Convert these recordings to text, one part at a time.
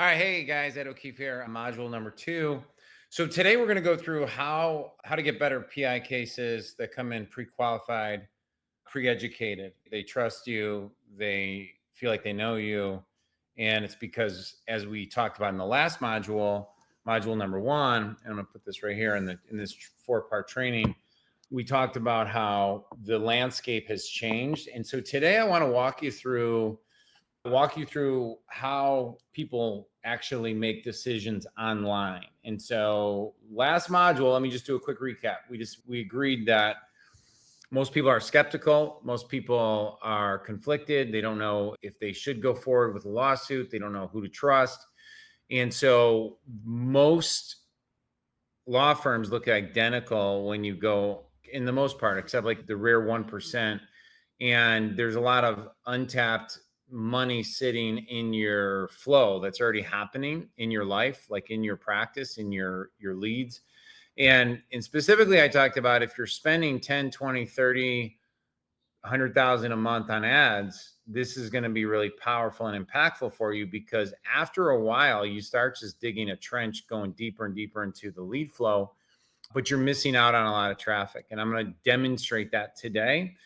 All right, hey guys, Ed O'Keefe here, module number 2. So today we're going to go through how to get better PI cases that come in pre-qualified, pre-educated. They trust you, they feel like they know you, and it's because, as we talked about in the last module, module number 1, and I'm going to put this right here in this 4-part training. We talked about how the landscape has changed, and so today I want to walk you through how people actually make decisions online. And so last module, let me just do a quick recap. We agreed that most people are skeptical. Most people are conflicted. They don't know if they should go forward with a lawsuit. They don't know who to trust. And so most law firms look identical when you go, in the most part, except like the rare 1%. And there's a lot of untapped money sitting in your flow that's already happening in your life, like in your practice, in your leads. And specifically, I talked about if you're spending 10, 20, 30, 100,000 a month on ads, this is going to be really powerful and impactful for you, because after a while, you start just digging a trench, going deeper and deeper into the lead flow, but you're missing out on a lot of traffic. And I'm going to demonstrate that today.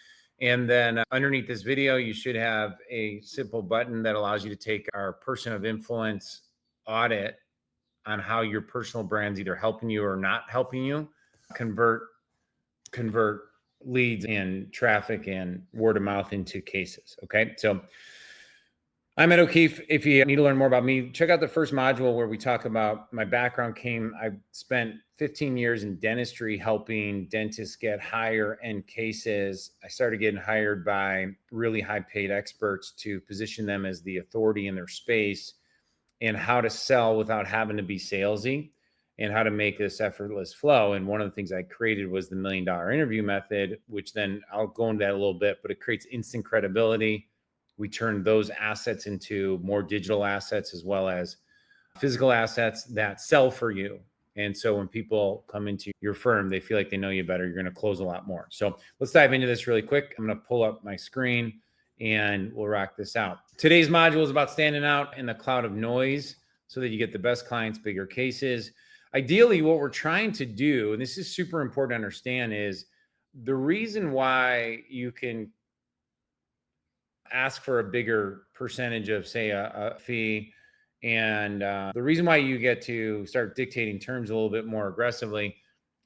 And then underneath this video, you should have a simple button that allows you to take our person of influence audit on how your personal brand's either helping you or not helping you convert leads and traffic and word of mouth into cases. Okay. So I'm Ed O'Keefe. If you need to learn more about me, check out the first module where we talk about my background. I spent 15 years in dentistry helping dentists get higher end cases. I started getting hired by really high paid experts to position them as the authority in their space, and how to sell without having to be salesy, and how to make this effortless flow. And one of the things I created was the $1 million interview method, which then I'll go into that a little bit, but it creates instant credibility. We turn those assets into more digital assets as well as physical assets that sell for you. And so when people come into your firm, they feel like they know you better. You're going to close a lot more. So let's dive into this really quick. I'm going to pull up my screen and we'll rock this out. Today's module is about standing out in the cloud of noise so that you get the best clients, bigger cases. Ideally, what we're trying to do, and this is super important to understand, is the reason why you can ask for a bigger percentage of, say, a fee, and the reason why you get to start dictating terms a little bit more aggressively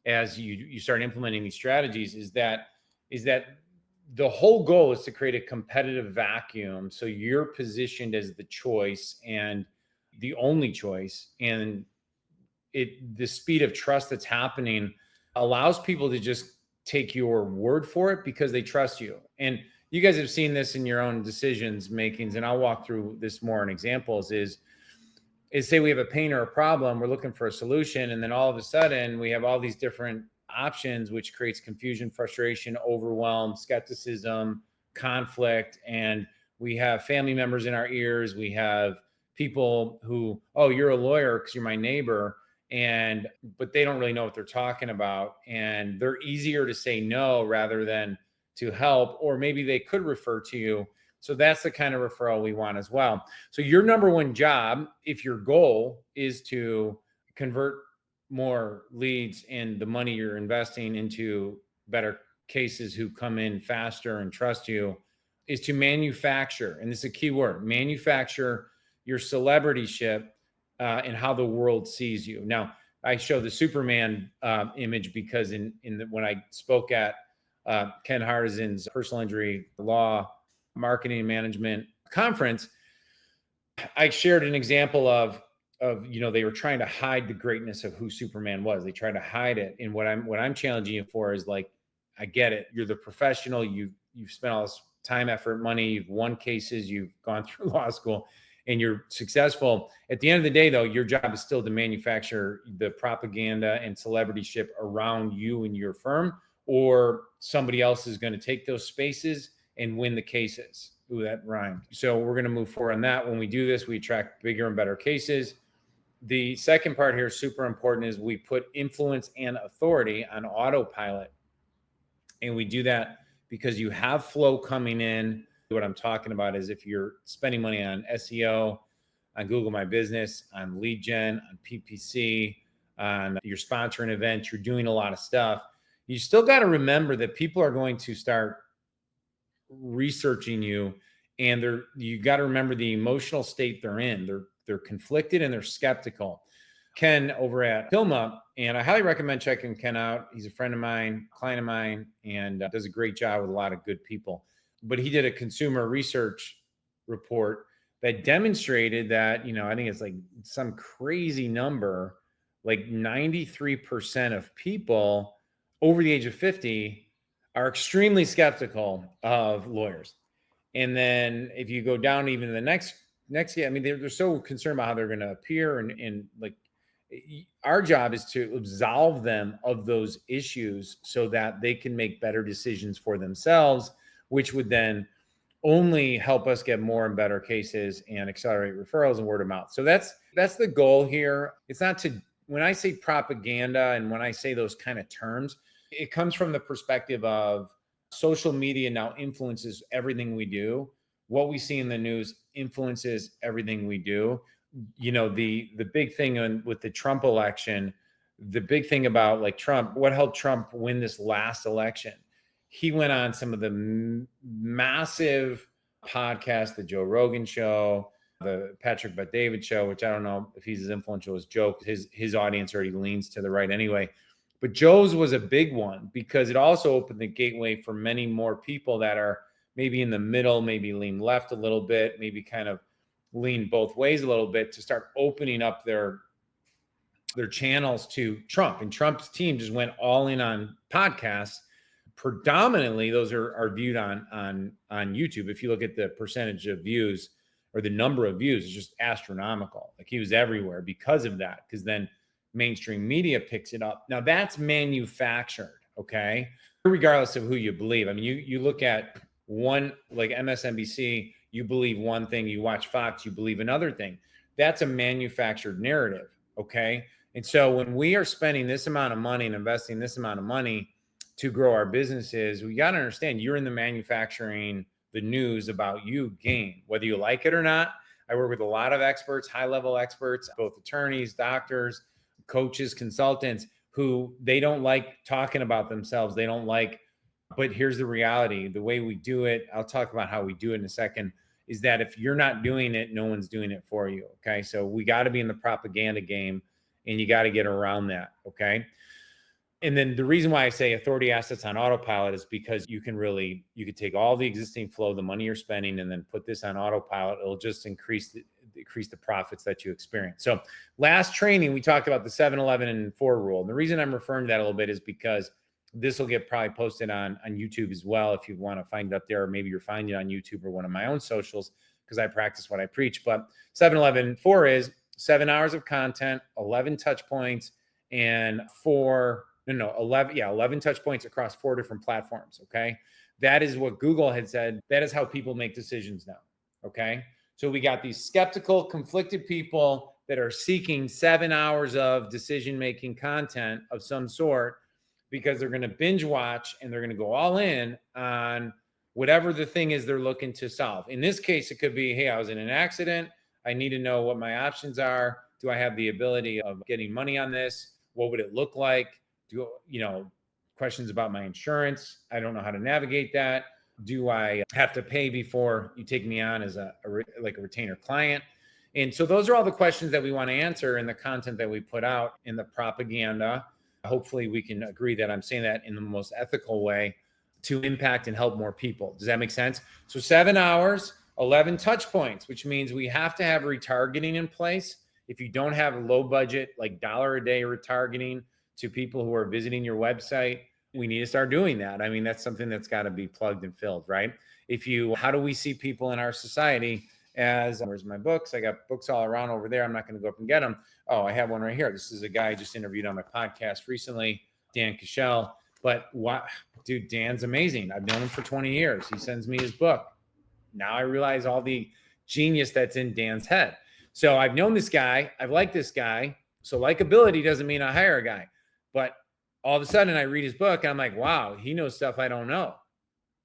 as you start implementing these strategies is that the whole goal is to create a competitive vacuum, so you're positioned as the choice and the only choice. And the speed of trust that's happening allows people to just take your word for it because they trust you. And you guys have seen this in your own decisions makings, and I'll walk through this more in examples. Is say we have a pain or a problem, we're looking for a solution, and then all of a sudden we have all these different options, which creates confusion, frustration, overwhelm, skepticism, conflict. And we have family members in our ears. We have people who, oh, you're a lawyer because you're my neighbor, but they don't really know what they're talking about, and they're easier to say no rather than to help, or maybe they could refer to you. So that's the kind of referral we want as well. So your number one job, if your goal is to convert more leads and the money you're investing into better cases who come in faster and trust you, is to manufacture, and this is a key word, manufacture your celebrityship and how the world sees you. Now, I show the Superman image because when I spoke at Ken Hardison's personal injury law marketing and management conference, I shared an example of they were trying to hide the greatness of who Superman was. They tried to hide it. And what I'm challenging you for is, like, I get it. You're the professional. You've spent all this time, effort, money. You've won cases. You've gone through law school, and you're successful. At the end of the day, though, your job is still to manufacture the propaganda and celebrityship around you and your firm, or somebody else is going to take those spaces and win the cases. Ooh, that rhymed. So we're going to move forward on that. When we do this, we attract bigger and better cases. The second part here is super important, is we put influence and authority on autopilot. And we do that because you have flow coming in. What I'm talking about is if you're spending money on SEO, on Google My Business, on lead gen, on PPC, on your sponsoring events. You're doing a lot of stuff. You still got to remember that people are going to start researching you, and you got to remember the emotional state they're in. They're conflicted and they're skeptical. Ken over at Filma, and I highly recommend checking Ken out. He's a friend of mine, client of mine, and does a great job with a lot of good people. But he did a consumer research report that demonstrated that, I think it's like some crazy number, like 93% of people over the age of 50 are extremely skeptical of lawyers. And then if you go down even the next year, I mean, they're so concerned about how they're going to appear, and like, our job is to absolve them of those issues so that they can make better decisions for themselves, which would then only help us get more and better cases and accelerate referrals and word of mouth. So that's the goal here. It's not to, when I say propaganda and when I say those kind of terms, it comes from the perspective of social media now influences everything we do. What we see in the news influences everything we do. The big thing with the Trump election, the big thing about like Trump, what helped Trump win this last election? He went on some of the massive podcasts, the Joe Rogan show, the Patrick Bet-David show, which I don't know if he's as influential as Joe. His audience already leans to the right anyway. But Joe's was a big one because it also opened the gateway for many more people that are maybe in the middle, maybe lean left a little bit, maybe kind of lean both ways a little bit, to start opening up their channels to Trump. And Trump's team just went all in on podcasts. Predominantly, those are viewed on YouTube. If you look at the percentage of views or the number of views, it's just astronomical. Like, he was everywhere because of that, because then mainstream media picks it up. Now that's manufactured, okay? Regardless of who you believe. I mean, you look at one, like MSNBC, you believe one thing, you watch Fox, you believe another thing. That's a manufactured narrative, okay? And so when we are spending this amount of money and investing this amount of money to grow our businesses, we got to understand you're in the manufacturing the news about you game, whether you like it or not. I work with a lot of experts, high-level experts, both attorneys, doctors, coaches, consultants, who they don't like talking about themselves. They don't like, but here's the reality. The way we do it, I'll talk about how we do it in a second, is that if you're not doing it, no one's doing it for you. Okay. So we got to be in the propaganda game, and you got to get around that. Okay. And then the reason why I say authority assets on autopilot is because you could take all the existing flow, the money you're spending, and then put this on autopilot. It'll just increase the profits that you experience. So last training, we talked about the 7-11 and 4 rule. And the reason I'm referring to that a little bit is because this will get probably posted on YouTube as well, if you want to find it up there, or maybe you're finding it on YouTube or one of my own socials, because I practice what I preach. But 7-11-4 is 7 hours of content, 11 touch points, and 11 touch points across 4 different platforms. Okay. That is what Google had said. That is how people make decisions now. Okay. So we got these skeptical, conflicted people that are seeking 7 hours of decision-making content of some sort, because they're going to binge watch and they're going to go all in on whatever the thing is they're looking to solve. In this case, it could be, hey, I was in an accident. I need to know what my options are. Do I have the ability of getting money on this? What would it look like? Questions about my insurance. I don't know how to navigate that. Do I have to pay before you take me on as a retainer client? And so those are all the questions that we want to answer in the content that we put out in the propaganda. Hopefully we can agree that I'm saying that in the most ethical way to impact and help more people. Does that make sense? So 7 hours, 11 touch points, which means we have to have retargeting in place. If you don't have low budget, like $1 a day retargeting to people who are visiting your website, we need to start doing that. I mean, that's something that's got to be plugged and filled, right? How do we see people in our society as, where's my books? I got books all around over there. I'm not going to go up and get them. Oh, I have one right here. This is a guy I just interviewed on my podcast recently, Dan Cashel. But dude, Dan's amazing. I've known him for 20 years. He sends me his book. Now I realize all the genius that's in Dan's head. So I've known this guy. I've liked this guy. So likability doesn't mean I hire a guy. But all of a sudden I read his book and I'm like, wow, he knows stuff I don't know.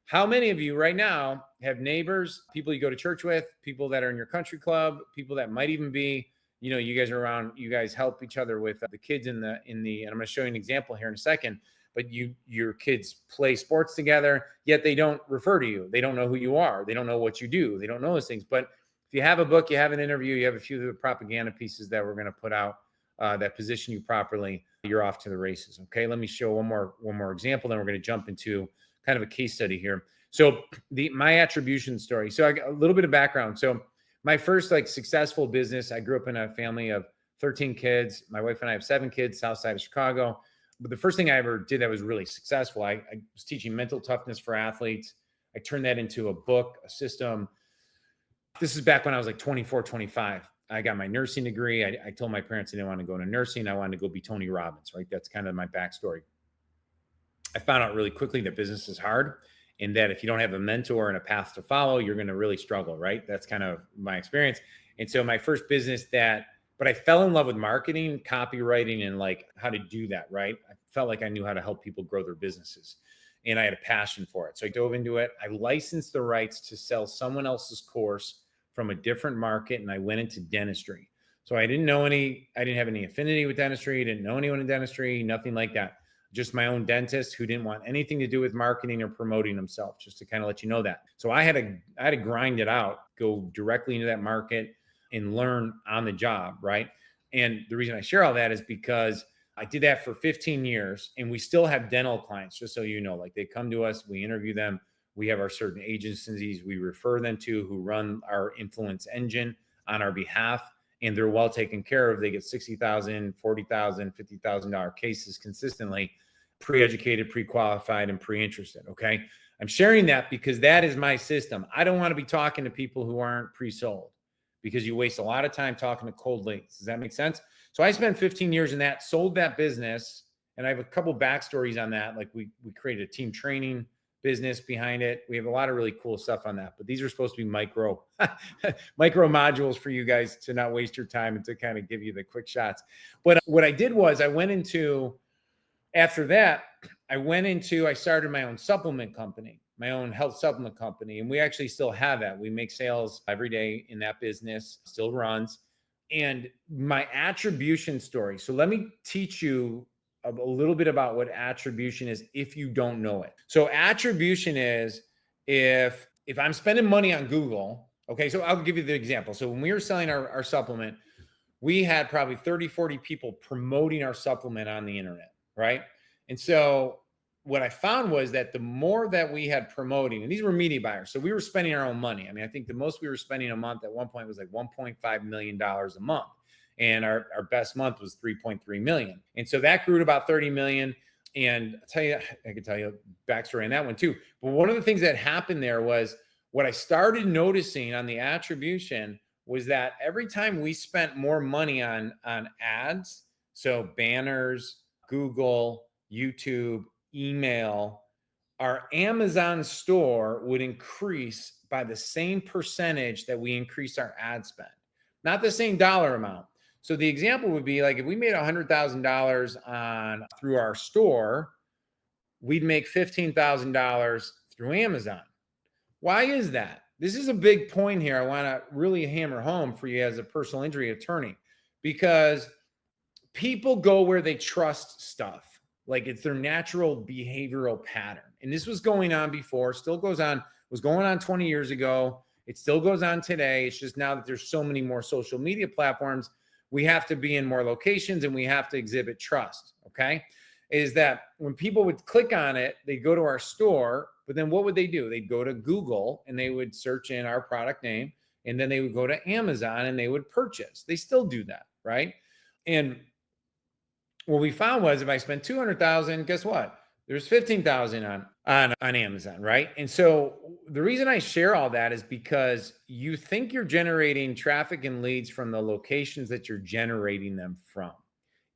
How many of you right now have neighbors, people you go to church with, people that are in your country club, people that might even be, you guys are around, you guys help each other with the kids and I'm going to show you an example here in a second, but your kids play sports together, yet they don't refer to you. They don't know who you are. They don't know what you do. They don't know those things. But if you have a book, you have an interview, you have a few of the propaganda pieces that we're going to put out that position you properly, you're off to the races. Okay. Let me show one more example. Then we're going to jump into kind of a case study here. So my attribution story. So I got a little bit of background. So my first successful business, I grew up in a family of 13 kids. My wife and I have 7 kids, south side of Chicago. But the first thing I ever did that was really successful, I was teaching mental toughness for athletes. I turned that into a book, a system. This is back when I was 24, 25. I got my nursing degree. I told my parents I didn't want to go into nursing. I wanted to go be Tony Robbins, right? That's kind of my backstory. I found out really quickly that business is hard and that if you don't have a mentor and a path to follow, you're going to really struggle, right? That's kind of my experience. And so my first business but I fell in love with marketing, copywriting, and how to do that, right? I felt like I knew how to help people grow their businesses and I had a passion for it. So I dove into it. I licensed the rights to sell someone else's course from a different market. And I went into dentistry. So I didn't have any affinity with dentistry. Didn't know anyone in dentistry, nothing like that. Just my own dentist who didn't want anything to do with marketing or promoting himself, just to kind of let you know that. So I had to grind it out, go directly into that market and learn on the job, right? And the reason I share all that is because I did that for 15 years and we still have dental clients, just so you know, they come to us, we interview them. We have our certain agencies we refer them to who run our influence engine on our behalf, and they're well taken care of. They get $60,000, $40,000, $50,000 cases consistently, pre-educated, pre-qualified, and pre-interested. Okay. I'm sharing that because that is my system. I don't want to be talking to people who aren't pre-sold because you waste a lot of time talking to cold leads. Does that make sense? So I spent 15 years in that, sold that business, and I have a couple backstories on that. We created a team training business behind it. We have a lot of really cool stuff on that, but these are supposed to be micro modules for you guys to not waste your time and to kind of give you the quick shots. But what I did was after that, I started my own supplement company, my own health supplement company. And we actually still have that. We make sales every day in that business, still runs. And my attribution story. So let me teach you a little bit about what attribution is if you don't know it. So attribution is if I'm spending money on Google, okay, so I'll give you the example. So when we were selling our supplement, we had probably 30, 40 people promoting our supplement on the internet, right? And so what I found was that the more that we had promoting, and these were media buyers, so we were spending our own money. I mean, I think the most we were spending a month at one point was $1.5 million a month. And our best month was 3.3 million. And so that grew to about 30 million. And I can tell you a backstory on that one too. But one of the things that happened there was what I started noticing on the attribution was that every time we spent more money on ads, so banners, Google, YouTube, email, our Amazon store would increase by the same percentage that we increased our ad spend, not the same dollar amount. So the example would be if we made $100,000 through our store, we'd make $15,000 through Amazon. Why is that? This is a big point here. I want to really hammer home for you as a personal injury attorney, because people go where they trust stuff. It's their natural behavioral pattern. And this was going on before, still goes on, was going on 20 years ago. It still goes on today. It's just now that there's so many more social media platforms, we have to be in more locations and we have to exhibit trust. Okay. Is that when people would click on it, they go to our store, but then what would they do? They'd go to Google and they would search in our product name, and then they would go to Amazon and they would purchase. They still do that. Right. And what we found was if I spent 200,000, guess what? There's 15,000 on Amazon, right? And so the reason I share all that is because you think you're generating traffic and leads from the locations that you're generating them from,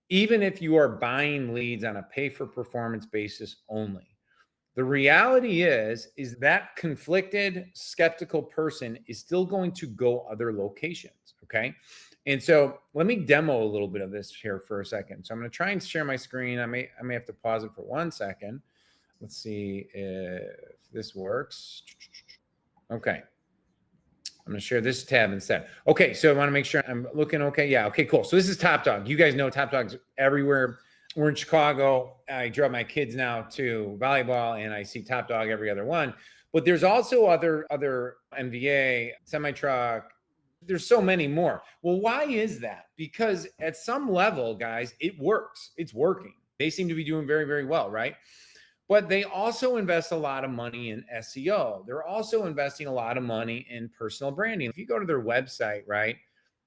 even if you are buying leads on a pay for performance basis only. The reality is that conflicted, skeptical person is still going to go other locations, okay? And so let me demo a little bit of this here for a second. So I'm going to try and share my screen. I may have to pause it for 1 second. Let's see if this works. Okay. I'm going to share this tab instead. Okay, so I want to make sure I'm looking okay. Yeah, okay, cool. So this is Top Dog. You guys know Top Dog's everywhere. We're in Chicago. I drop my kids now to volleyball, and I see Top Dog every other one. But there's also other MVA, semi-truck. There's so many more. Well, why is that? Because at some level, guys, it works. It's working. They seem to be doing very, very well, right? But they also invest a lot of money in SEO. They're also investing a lot of money in personal branding. If you go to their website, right?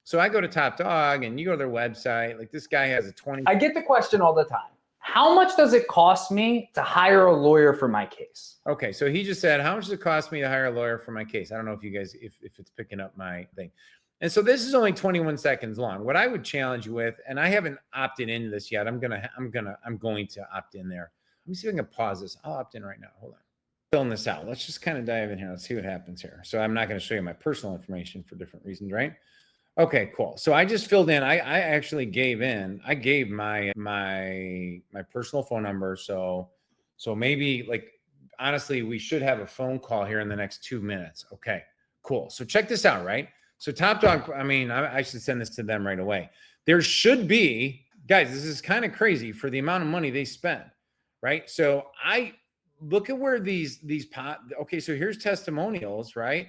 So I go to Top Dog and you go to their website, like this guy has a 20. I get the question all the time. How much does it cost me to hire a lawyer for my case? Okay, so he just said, how much does it cost me to hire a lawyer for my case? I don't know if you guys, if it's picking up my thing. And so this is only 21 seconds long. What I would challenge you with, and I haven't opted into this yet. I'm going to opt in there. Let me see if I can pause this. I'll opt in right now. Hold on. Filling this out. Let's just kind of dive in here. Let's see what happens here. So I'm not going to show you my personal information for different reasons, right? Okay, cool. So I just filled in. I actually gave in. I gave my personal phone number. So maybe, like, honestly, we should have a phone call here in the next 2 minutes. Okay, cool. So check this out, right? So Top Dog, I mean, I should send this to them right away. There should be, guys, this is kind of crazy for the amount of money they spend, right? So I look at where okay, so here's testimonials, right?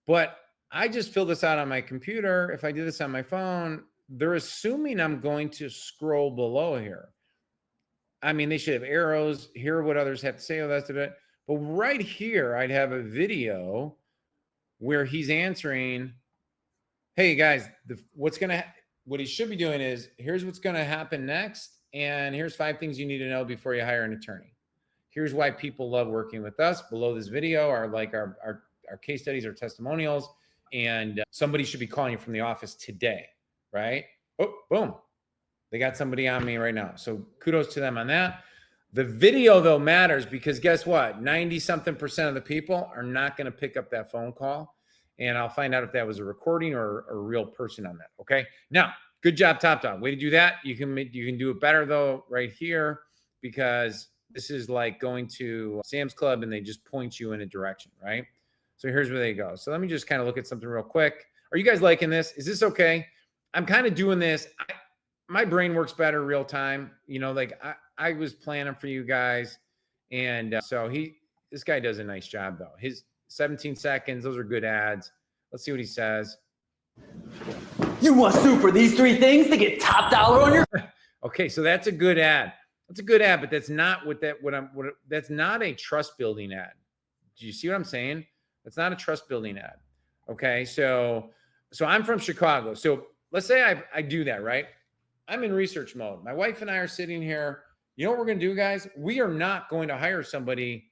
But I just fill this out on my computer. If I do this on my phone, they're assuming I'm going to scroll below here. I mean, they should have arrows, hear what others have to say. Oh, that's it. But right here, I'd have a video where he's answering, hey guys, what he should be doing is, here's what's going to happen next. And here's 5 things you need to know before you hire an attorney. Here's why people love working with us. Below this video are like our case studies or testimonials. And somebody should be calling you from the office today, right? Oh, boom. They got somebody on me right now. So kudos to them on that. The video, though, matters because guess what? 90-something% of the people are not going to pick up that phone call. And I'll find out if that was a recording or a real person on that. Okay. Now, good job, Top Dog. Way to do that. You can do it better, though, right here, because this is like going to Sam's Club and they just point you in a direction, right? So here's where they go. So let me just kind of look at something real quick. Are you guys liking this? Is this okay? I'm kind of doing this. My brain works better real time. You know, like I was planning for you guys. And so this guy does a nice job, though. His 17 seconds, those are good ads. Let's see what he says. You must sue for these 3 things to get top dollar on your. Okay, so that's a good ad. That's a good ad, but that's not that's not a trust building ad. Do you see what I'm saying? That's not a trust building ad. Okay, so I'm from Chicago. So let's say I do that, right? I'm in research mode. My wife and I are sitting here. You know what we're going to do, guys? We are not going to hire somebody,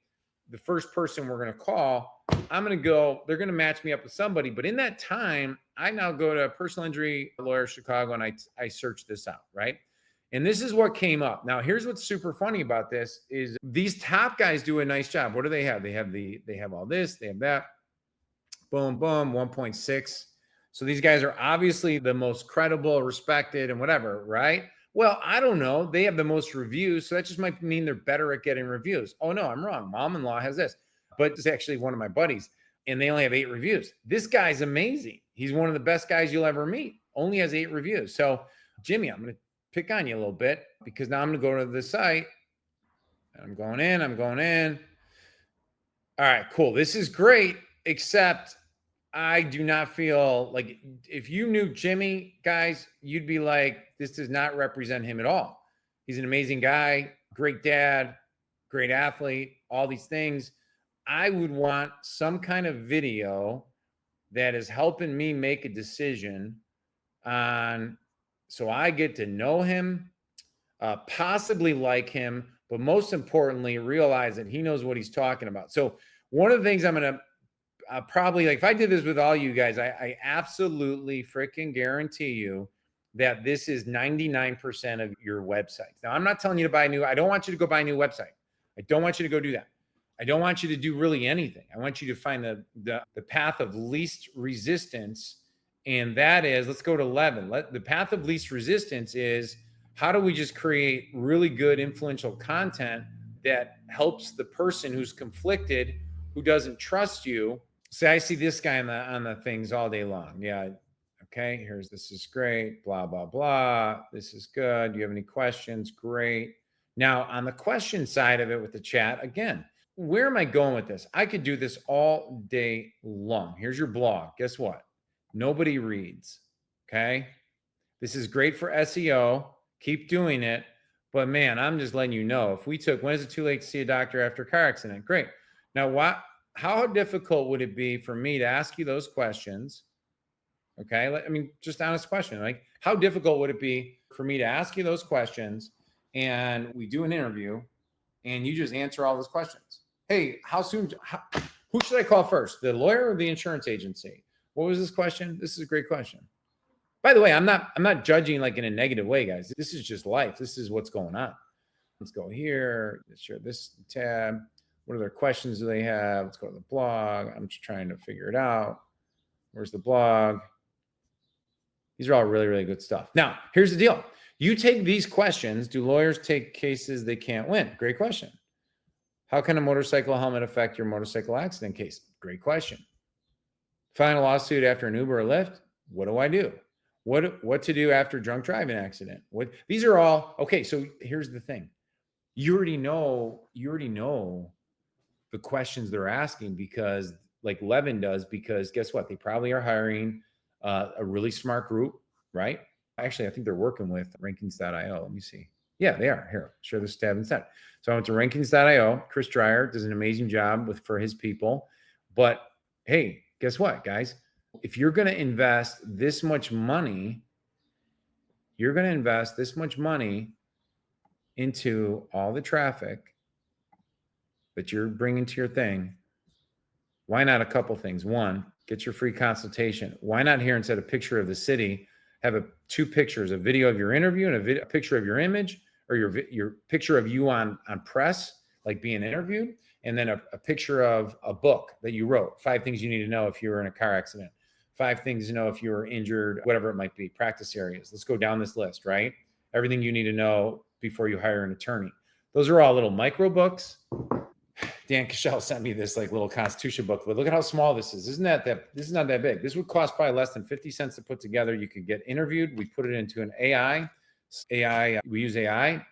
the first person we're going to call. I'm going to go, they're going to match me up with somebody. But in that time, I now go to Personal Injury Lawyer Chicago and I search this out, right? And this is what came up. Now, here's what's super funny about this is these top guys do a nice job. What do they have? They have all this, they have that. Boom, boom, 1.6. So these guys are obviously the most credible, respected, and whatever, right? Well, I don't know. They have the most reviews, so that just might mean they're better at getting reviews. Oh, no, I'm wrong. Mom-in-law has this. But it's actually one of my buddies, and they only have 8 reviews. This guy's amazing. He's one of the best guys you'll ever meet. Only has 8 reviews. So, Jimmy, I'm going to pick on you a little bit because now I'm going to go to the site. And I'm going in. All right, cool. This is great, except I do not feel like if you knew Jimmy, guys, you'd be like, this does not represent him at all. He's an amazing guy, great dad, great athlete, all these things. I would want some kind of video that is helping me make a decision on, so I get to know him, possibly like him, but most importantly, realize that he knows what he's talking about. So one of the things I'm going to probably, like if I did this with all you guys, I absolutely freaking guarantee you that this is 99% of your websites. Now, I'm not telling you to buy I don't want you to go buy a new website. I don't want you to go do that. I don't want you to do really anything. I want you to find the path of least resistance. And that is, let's go to 11. The path of least resistance is, how do we just create really good influential content that helps the person who's conflicted, who doesn't trust you. Say, I see this guy on the things all day long. Yeah. Okay. This is great. Blah, blah, blah. This is good. Do you have any questions? Great. Now, on the question side of it with the chat, again, where am I going with this? I could do this all day long. Here's your blog. Guess what? Nobody reads. Okay. This is great for SEO. Keep doing it. But man, I'm just letting you know, if we took, when is it too late to see a doctor after a car accident? Great. Now, how difficult would it be for me to ask you those questions? Okay. I mean, just honest question. Like, how difficult would it be for me to ask you those questions and we do an interview and you just answer all those questions? Hey, who should I call first? The lawyer or the insurance agency? What was this question? This is a great question. By the way, I'm not judging like in a negative way, guys. This is just life. This is what's going on. Let's go here. Let's share this tab. What other questions do they have? Let's go to the blog. I'm just trying to figure it out. Where's the blog? These are all really, really good stuff. Now, here's the deal. You take these questions. Do lawyers take cases they can't win? Great question. How can a motorcycle helmet affect your motorcycle accident case? Great question. File a lawsuit after an Uber or Lyft? What do I do? What to do after drunk driving accident? These are all okay. So here's the thing. You already know the questions they're asking because like Levin does, because guess what? They probably are hiring a really smart group, right? Actually, I think they're working with rankings.io. Let me see. Yeah, they are. Here, share this tab instead. So I went to rankings.io. Chris Dreyer does an amazing job for his people. But hey, guess what, guys? If you're going to invest this much money, into all the traffic that you're bringing to your thing. Why not a couple things? One, get your free consultation. Why not here, instead of a picture of the city, have two pictures, a video of your interview and a picture of your image, or your picture of you on press, like being interviewed, and then a picture of a book that you wrote, 5 things you need to know if you were in a car accident, 5 things to know if you were injured, whatever it might be, practice areas. Let's go down this list, right? Everything you need to know before you hire an attorney. Those are all little micro books. Dan Cashel sent me this like little Constitution book, but look at how small this is. This is not that big. This would cost probably less than 50 cents to put together. You could get interviewed. We put it into an AI. We use AI,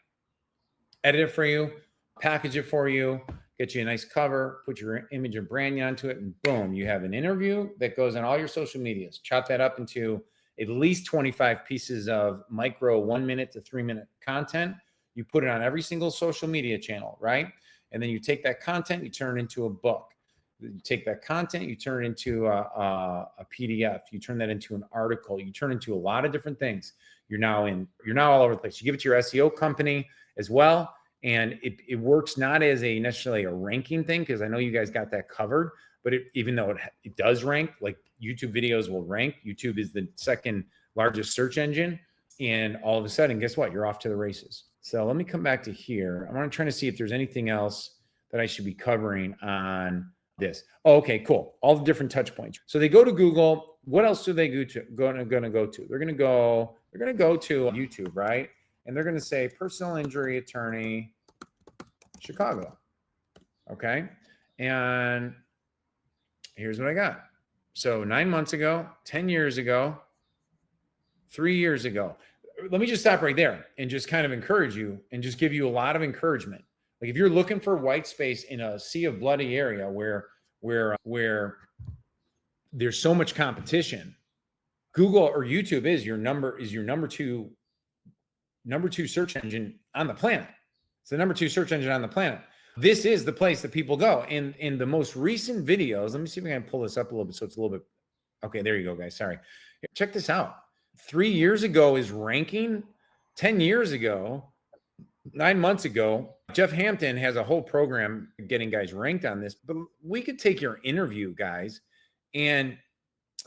edit it for you, package it for you, get you a nice cover, put your image and branding onto it, and boom, you have an interview that goes on all your social medias. Chop that up into at least 25 pieces of micro 1 minute to 3 minute content. You put it on every single social media channel, right? And then you take that content, you turn it into a book. You take that content, you turn it into a PDF. You turn that into an article. You turn it into a lot of different things. You're now all over the place. You give it to your SEO company as well. And it works not as necessarily a ranking thing, because I know you guys got that covered, but even though it does rank, like YouTube videos will rank. YouTube is the second largest search engine. And all of a sudden, guess what? You're off to the races. So let me come back to here. I'm trying to see if there's anything else that I should be covering on this. Oh, okay, cool. All the different touch points. So they go to Google. What else do they go to? They're going to go to YouTube, right? And they're going to say personal injury attorney, Chicago. Okay. And here's what I got. So 9 months ago, 10 years ago, 3 years ago. Let me just stop right there and just kind of encourage you and just give you a lot of encouragement. Like if you're looking for white space in a sea of bloody area where there's so much competition, Google or YouTube is your number two search engine on the planet. It's the number 2 search engine on the planet. This is the place that people go. In the most recent videos, let me see if I can pull this up a little bit so it's a little bit. Okay, there you go, guys. Sorry. Check this out. 3 years ago is ranking. 10 years ago, 9 months ago, Jeff Hampton has a whole program getting guys ranked on this. But we could take your interview, guys, and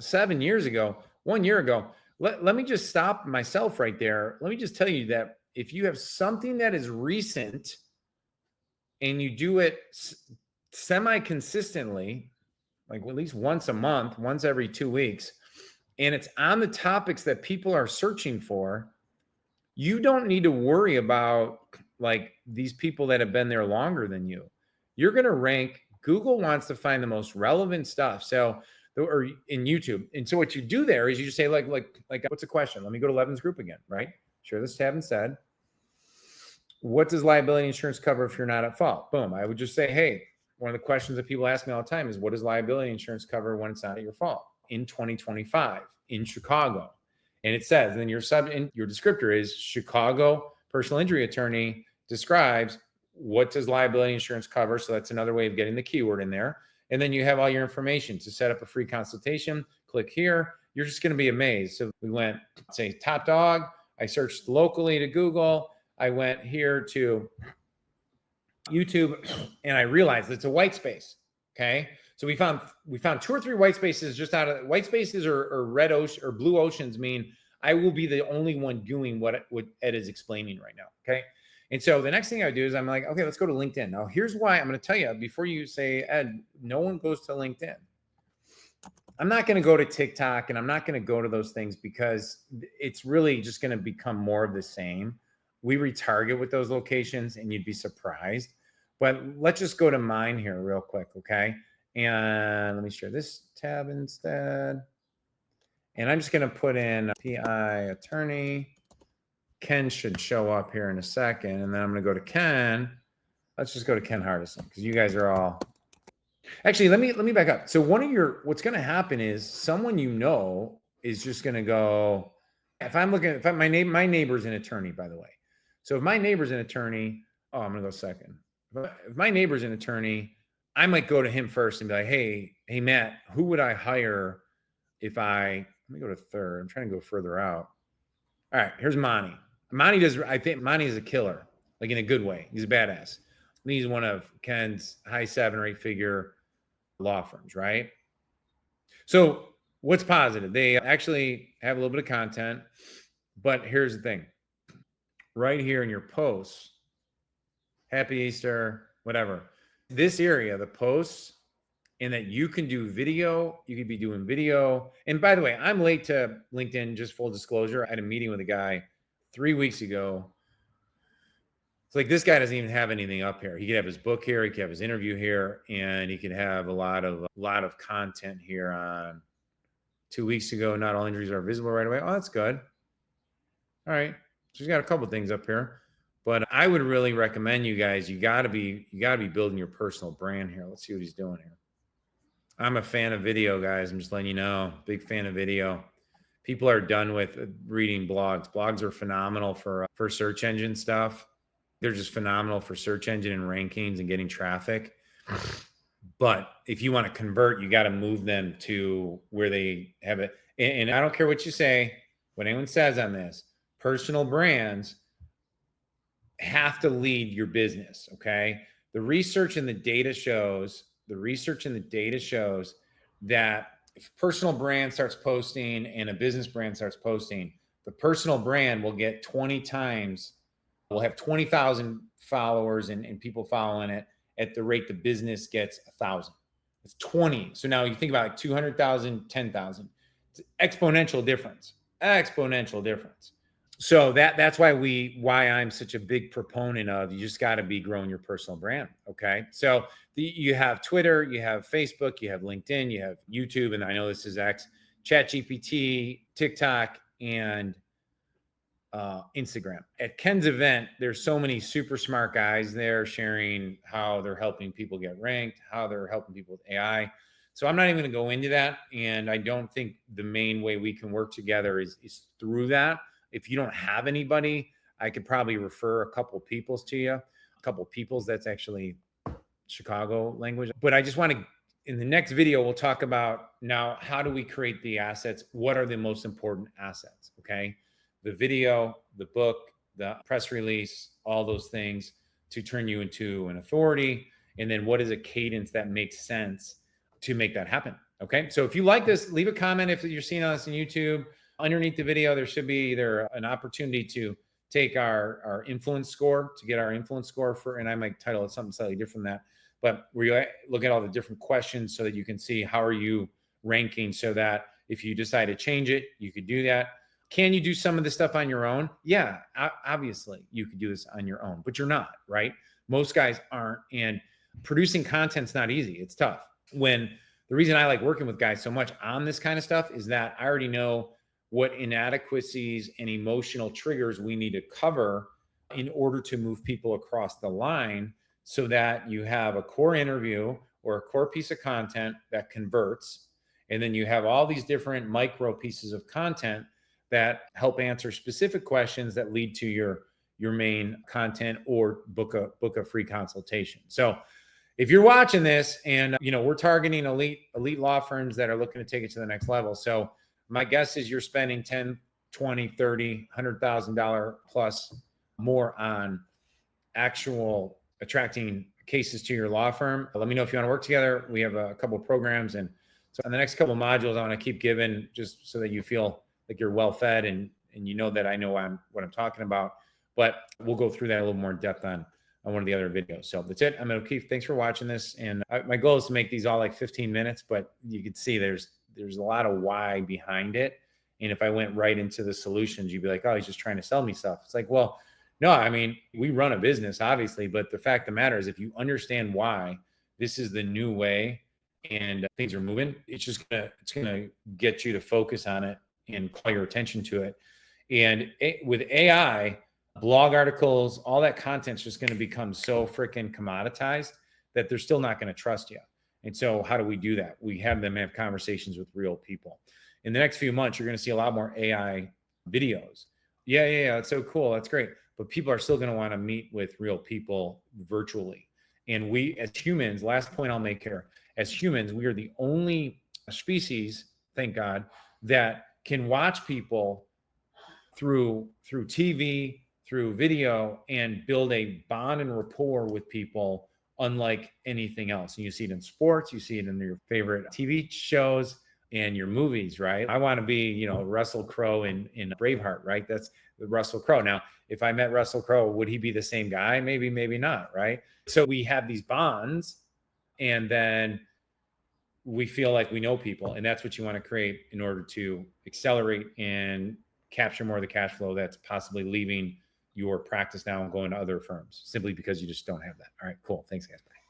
7 years ago, 1 year ago, let me just stop myself right there. Let me just tell you that if you have something that is recent and you do it semi-consistently, like at least once a month, once every 2 weeks, and it's on the topics that people are searching for, you don't need to worry about like these people that have been there longer than you. You're going to rank. Google wants to find the most relevant stuff. So, or in YouTube. And so what you do there is you just say like, what's a question? Let me go to Levin's group again, right? Share this tab instead. What does liability insurance cover if you're not at fault? Boom. I would just say, hey, one of the questions that people ask me all the time is, what does liability insurance cover when it's not at your fault? In 2025 in Chicago. And it says, then your descriptor is Chicago personal injury attorney describes what does liability insurance cover. So that's another way of getting the keyword in there. And then you have all your information to set up a free consultation. Click here. You're just going to be amazed. So we went, say, top dog. I searched locally to Google. I went here to YouTube and I realized it's a white space. Okay. So we found 2 or 3 white spaces just out of white spaces or red ocean or blue oceans mean I will be the only one doing what Ed is explaining right now. Okay. And so the next thing I do is I'm like, okay, let's go to LinkedIn. Now here's why I'm going to tell you before you say, Ed, no one goes to LinkedIn. I'm not going to go to TikTok and I'm not going to go to those things because it's really just going to become more of the same. We retarget with those locations and you'd be surprised. But let's just go to mine here real quick, okay? And let me share this tab instead. And I'm just going to put in PI attorney. Ken should show up here in a second. And then I'm going to go to Ken. Let's just go to Ken Hardison because you guys are all... Actually, let me back up. So what's going to happen is someone you know is just going to go, my neighbor's an attorney, by the way. So if my neighbor's an attorney, I'm going to go second. If my neighbor's an attorney, I might go to him first and be like, hey, Matt, who would I hire let me go to third. I'm trying to go further out. All right, here's Monty. I think Monty is a killer, like in a good way. He's a badass. He's one of Ken's high 7 or 8 figure law firms, right? So what's positive? They actually have a little bit of content, but here's the thing. Right here in your posts, Happy Easter, whatever. This area, the posts, and that you can do video, you could be doing video. And by the way, I'm late to LinkedIn, just full disclosure. I had a meeting with a guy 3 weeks ago. It's like this guy doesn't even have anything up here. He could have his book here, he could have his interview here, and he could have a lot of content here on 2 weeks ago. Not all injuries are visible right away. Oh, that's good. All right. So he's got a couple things up here. But I would really recommend you guys, you gotta be building your personal brand here. Let's see what he's doing here. I'm a fan of video, guys. I'm just letting you know, big fan of video. People are done with reading blogs. Blogs are phenomenal for search engine stuff. They're just phenomenal for search engine and rankings and getting traffic. But if you want to convert, you got to move them to where they have it. And I don't care what you say, what anyone says on this, personal brands have to lead your business. Okay. The research and the data shows that if a personal brand starts posting and a business brand starts posting, the personal brand will get 20 times, will have 20,000 followers and people following it at the rate the business gets 1,000. It's 20. So now you think about like 200,000, 10,000. It's exponential difference. So that's why I'm such a big proponent of, you just got to be growing your personal brand. Okay. So you have Twitter, you have Facebook, you have LinkedIn, you have YouTube, and I know this is X, ChatGPT, TikTok, and Instagram. At Ken's event, there's so many super smart guys there sharing how they're helping people get ranked, how they're helping people with AI. So I'm not even going to go into that. And I don't think the main way we can work together is through that. If you don't have anybody, I could probably refer a couple of peoples to you. A couple of peoples, that's actually Chicago language. But I just want to, in the next video, we'll talk about now, how do we create the assets? What are the most important assets? Okay. The video, the book, the press release, all those things to turn you into an authority. And then what is a cadence that makes sense to make that happen? Okay. So if you like this, leave a comment. If you're seeing us on YouTube, underneath the video, there should be either an opportunity to take our influence score, to get our influence score for, and I might title it something slightly different than that, but where you look at all the different questions so that you can see how are you ranking, so that if you decide to change it, you could do that. Can you do some of this stuff on your own? Yeah, obviously you could do this on your own, but you're not, right? Most guys aren't. And producing content's not easy. It's tough. The reason I like working with guys so much on this kind of stuff is that I already know what inadequacies and emotional triggers we need to cover in order to move people across the line, so that you have a core interview or a core piece of content that converts. And then you have all these different micro pieces of content that help answer specific questions that lead to your main content, or book a free consultation. So if you're watching this, and we're targeting elite law firms that are looking to take it to the next level. So my guess is you're spending 10, 20, 30, $100,000 plus more on actual attracting cases to your law firm. Let me know if you want to work together. We have a couple of programs, and so on the next couple of modules, I want to keep giving, just so that you feel like you're well fed, and you know that I know what I'm talking about. But we'll go through that a little more in depth on one of the other videos. So that's it. I'm O'Keefe. Thanks for watching this. And my goal is to make these all like 15 minutes, but you can see there's a lot of why behind it. And if I went right into the solutions, you'd be like, oh, he's just trying to sell me stuff. It's like, well, no, I mean, we run a business, obviously, but the fact of the matter is, if you understand why this is the new way and things are moving, it's gonna get you to focus on it and call your attention to it. And with AI, blog articles, all that content's just going to become so freaking commoditized that they're still not going to trust you. And so how do we do that? We have them have conversations with real people. In the next few months, you're going to see a lot more AI videos. Yeah. That's so cool. That's great. But people are still going to want to meet with real people virtually. And we, as humans, last point I'll make here, as humans, we are the only species, thank God, that can watch people through TV, through video, and build a bond and rapport with people unlike anything else. And you see it in sports, you see it in your favorite TV shows and your movies, right? I want to be, Russell Crowe in Braveheart, right? That's Russell Crowe. Now, if I met Russell Crowe, would he be the same guy? Maybe, maybe not, right? So we have these bonds, and then we feel like we know people, and that's what you want to create in order to accelerate and capture more of the cash flow that's possibly leaving your practice now and going to other firms, simply because you just don't have that. All right, cool. Thanks, guys. Bye.